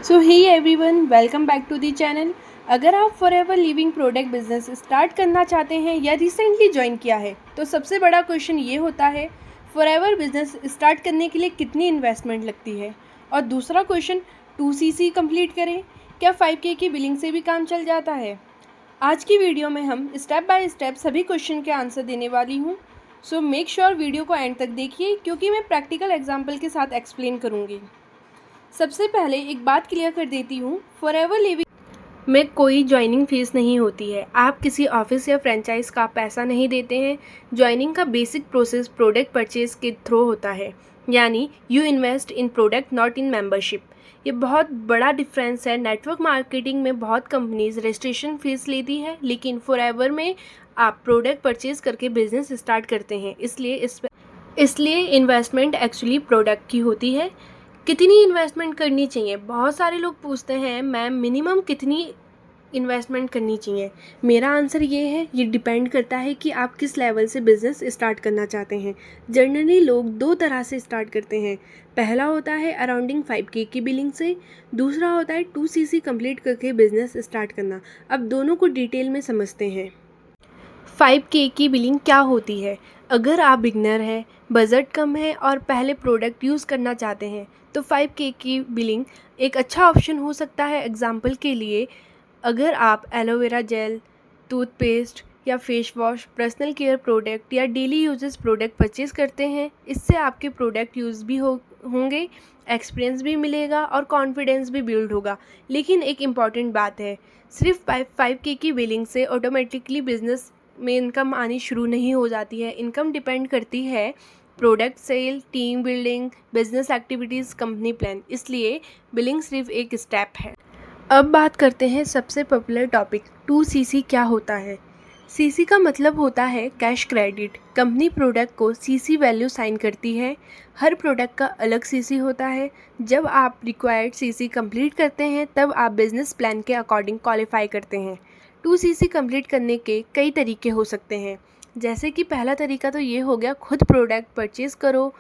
So hey everyone, welcome back to the channel. अगर आप forever living product business start करना चाहते हैं या रिसेंटली ज्वाइन किया है तो सबसे बड़ा क्वेश्चन ये होता है फॉरएवर बिजनेस स्टार्ट करने के लिए कितनी इन्वेस्टमेंट लगती है। और दूसरा क्वेश्चन 2CC कंप्लीट करें क्या 5K की बिलिंग से भी काम चल जाता है। आज की वीडियो में हम स्टेप बाय स्टेप सभी क्वेश्चन के आंसर देने वाली हूँ। सो मेक श्योर वीडियो को एंड तक देखिए क्योंकि मैं प्रैक्टिकल एग्जाम्पल के साथ एक्सप्लेन करूँगी। सबसे पहले एक बात क्लियर कर देती हूँ, फॉरएवर लिविंग में कोई ज्वाइनिंग फीस नहीं होती है। आप किसी ऑफिस या फ्रेंचाइज का पैसा नहीं देते हैं। ज्वाइनिंग का बेसिक प्रोसेस प्रोडक्ट परचेज के थ्रू होता है, यानी you invest in product not in membership. ये बहुत बड़ा डिफरेंस है। नेटवर्क मार्केटिंग में बहुत कंपनीज रजिस्ट्रेशन फीस लेती है, लेकिन फॉरएवर में आप प्रोडक्ट परचेज करके बिजनेस स्टार्ट करते हैं, इसलिए इन्वेस्टमेंट एक्चुअली प्रोडक्ट की होती है। कितनी इन्वेस्टमेंट करनी चाहिए, बहुत सारे लोग पूछते हैं मैम मिनिमम कितनी इन्वेस्टमेंट करनी चाहिए। मेरा आंसर ये है, ये डिपेंड करता है कि आप किस लेवल से बिज़नेस स्टार्ट करना चाहते हैं। जनरली लोग दो तरह से स्टार्ट करते हैं। पहला होता है अराउंडिंग 5K की बिलिंग से, दूसरा होता है 2CC कंप्लीट करके बिज़नेस स्टार्ट करना। अब दोनों को डिटेल में समझते हैं। 5K की बिलिंग क्या होती है। अगर आप बिगनर हैं, बजट कम है और पहले प्रोडक्ट यूज़ करना चाहते हैं तो 5K की बिलिंग एक अच्छा ऑप्शन हो सकता है। एग्जाम्पल के लिए, अगर आप एलोवेरा जेल, टूथपेस्ट या face wash, personal care product या डेली यूजेस प्रोडक्ट परचेज करते हैं, इससे आपके प्रोडक्ट यूज़ भी होंगे, एक्सपीरियंस भी मिलेगा और कॉन्फिडेंस भी बिल्ड होगा। लेकिन एक इम्पॉर्टेंट बात है, सिर्फ 5K की बिलिंग से ऑटोमेटिकली बिजनेस में इनकम आनी शुरू नहीं हो जाती है। इनकम डिपेंड करती है product sale, team building, business activities, company plan, इसलिए बिलिंग सिर्फ एक स्टेप है। अब बात करते हैं सबसे पॉपुलर टॉपिक 2CC क्या होता है। CC का मतलब होता है कैश क्रेडिट। कंपनी प्रोडक्ट को CC वैल्यू साइन करती है। हर प्रोडक्ट का अलग CC होता है। जब आप रिक्वायर्ड CC कंप्लीट करते हैं तब आप बिजनेस प्लान के अकॉर्डिंग क्वालिफाई करते हैं। 2CC कंप्लीट करने के कई तरीके हो सकते हैं, जैसे कि पहला तरीका तो ये हो गया खुद प्रोडक्ट परचेज़ करो।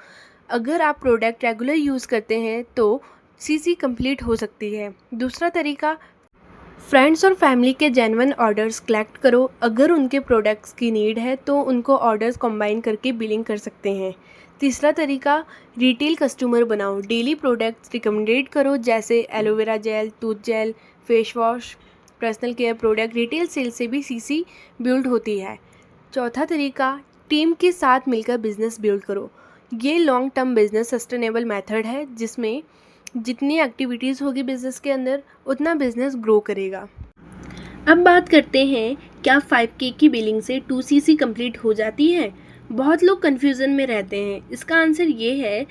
अगर आप प्रोडक्ट रेगुलर यूज़ करते हैं तो CC कंप्लीट हो सकती है। दूसरा तरीका, फ्रेंड्स और फैमिली के जेन्युइन ऑर्डर्स कलेक्ट करो। अगर उनके प्रोडक्ट्स की नीड है तो उनको ऑर्डर्स कंबाइन करके बिलिंग कर सकते हैं। तीसरा तरीका, रिटेल कस्टमर बनाओ। डेली प्रोडक्ट्स रिकमेंडेड करो, जैसे aloe vera gel, tooth gel, face wash, personal care product. Retail sale से भी CC बिल्ड होती है। चौथा तरीका, टीम के साथ मिलकर बिजनेस बिल्ड करो। ये long term business sustainable method है, जिसमें जितनी एक्टिविटीज़ होगी बिजनेस के अंदर उतना बिजनेस ग्रो करेगा। अब बात करते हैं, क्या 5K की बिलिंग से 2CC कंप्लीट हो जाती है। बहुत लोग कन्फ्यूज़न में रहते हैं। इसका आंसर ये है,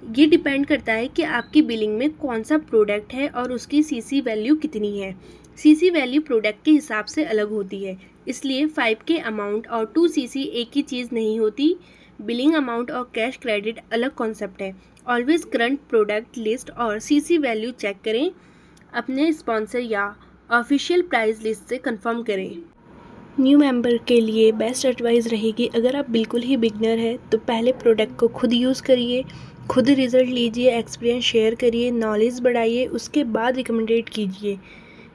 ये डिपेंड करता है कि आपकी बिलिंग में कौन सा प्रोडक्ट है और उसकी CC वैल्यू कितनी है। CC वैल्यू प्रोडक्ट के हिसाब से अलग होती है, इसलिए 5K अमाउंट और 2CC एक ही चीज़ नहीं होती। बिलिंग अमाउंट और कैश क्रेडिट अलग कॉन्सेप्ट है। ऑलवेज करंट प्रोडक्ट लिस्ट और CC वैल्यू चेक करें। अपने स्पॉन्सर या ऑफिशियल प्राइस लिस्ट से कंफर्म करें। न्यू मेंबर के लिए बेस्ट एडवाइस रहेगी, अगर आप बिल्कुल ही बिगनर है तो पहले प्रोडक्ट को खुद यूज़ करिए, खुद रिज़ल्ट लीजिए, एक्सपीरियंस शेयर करिए, नॉलेज बढ़ाइए, उसके बाद रिकमेंडेड कीजिए।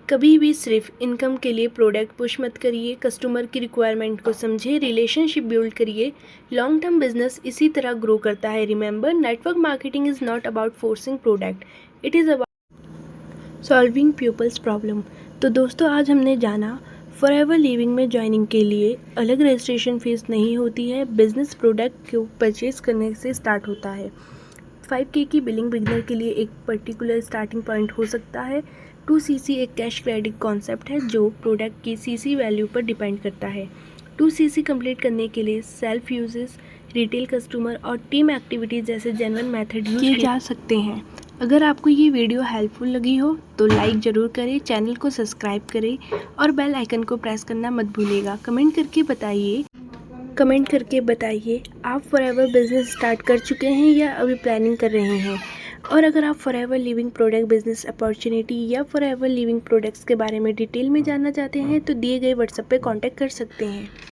कभी भी सिर्फ इनकम के लिए प्रोडक्ट पुश मत करिए। कस्टमर की रिक्वायरमेंट को समझिए, रिलेशनशिप बिल्ड करिए। लॉन्ग टर्म बिजनेस इसी तरह ग्रो करता है। Remember, network marketing is not about forcing product, it is about solving peoples problem. तो दोस्तों, आज हमने जाना फॉरएवर लिविंग में ज्वाइनिंग के लिए अलग रजिस्ट्रेशन फीस नहीं होती है। बिजनेस प्रोडक्ट को परचेज करने से स्टार्ट होता है। 5K की बिलिंग बिगनर के लिए एक पर्टिकुलर स्टार्टिंग पॉइंट हो सकता है। 2CC एक कैश क्रेडिट कॉन्सेप्ट है जो प्रोडक्ट की CC वैल्यू पर डिपेंड करता है। 2CC कंप्लीट करने के लिए सेल्फ यूजेस, रिटेल कस्टमर और टीम एक्टिविटीज़ जैसे जेन्युइन मेथड यूज किए जा सकते हैं। अगर आपको ये वीडियो हेल्पफुल लगी हो तो लाइक ज़रूर करें, चैनल को सब्सक्राइब करें और बेल आइकन को प्रेस करना मत भूलिएगा। कमेंट करके बताइए आप फॉरएवर बिजनेस स्टार्ट कर चुके हैं या अभी प्लानिंग कर रहे हैं। और अगर आप forever living product business opportunity या फॉरएवर लिविंग प्रोडक्ट्स के बारे में डिटेल में जानना चाहते हैं तो दिए गए व्हाट्सएप पे कांटेक्ट कर सकते हैं।